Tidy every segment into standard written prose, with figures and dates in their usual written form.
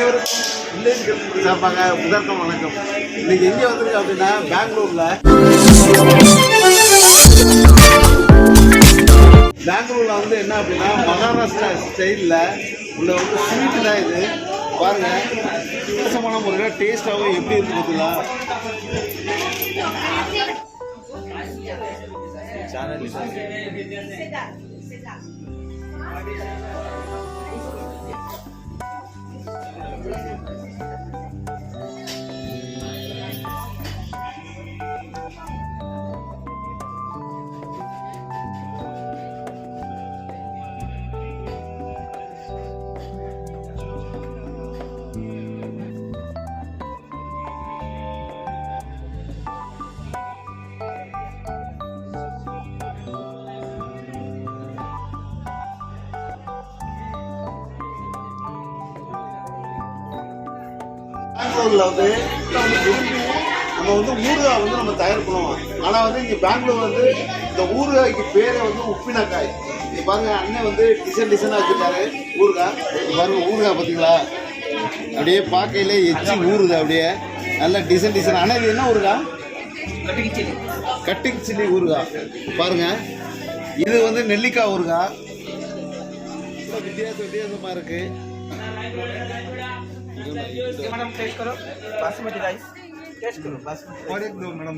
அனைவருக்கும் இல்லைன்னு சார்பாக உதாரணம் வணக்கம். இன்னைக்கு எங்கே வந்திருக்கு அப்படின்னா பெங்களூரில் வந்து என்ன அப்படின்னா மகாராஷ்டிரா ஸ்டைலில் உள்ள வந்து ஸ்வீட்டு தான் இது. பாருங்கள், வித்தியாசமான முறையில் டேஸ்ட்டாகவும் எப்படி இருக்கு பார்த்தீங்களா. பெங்களூரில் வந்து நம்ம வந்து ஊறுகாய் வந்து நம்ம தயார் பண்ணுவோம். ஆனால் வந்து இங்கே பெங்களூர் வந்து இந்த ஊறுகாய்க்கு பேரை வந்து உப்பினக்காய். இது பாருங்க, அண்ணன் வந்து டிசைனாக வச்சுருக்காரு ஊறுகாய். இது பாருங்க, ஊறுகாய் பார்த்தீங்களா, அப்படியே பார்க்கையிலே எச்சி ஊறுது, அப்படியே நல்ல டிசைன். ஆனால் இது என்ன ஊறுகாய்? கட்டிங் சில்லி ஊறுகாய். பாருங்க, இது வந்து நெல்லிக்காய் ஊறுகாய். வித்தியாசமாக இருக்கு. मैडम टेस्ट करो बासमती राइस, टेस्ट करो बासमती और एक दो मैडम.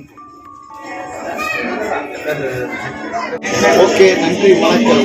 ओके, नंबर वणक्कम.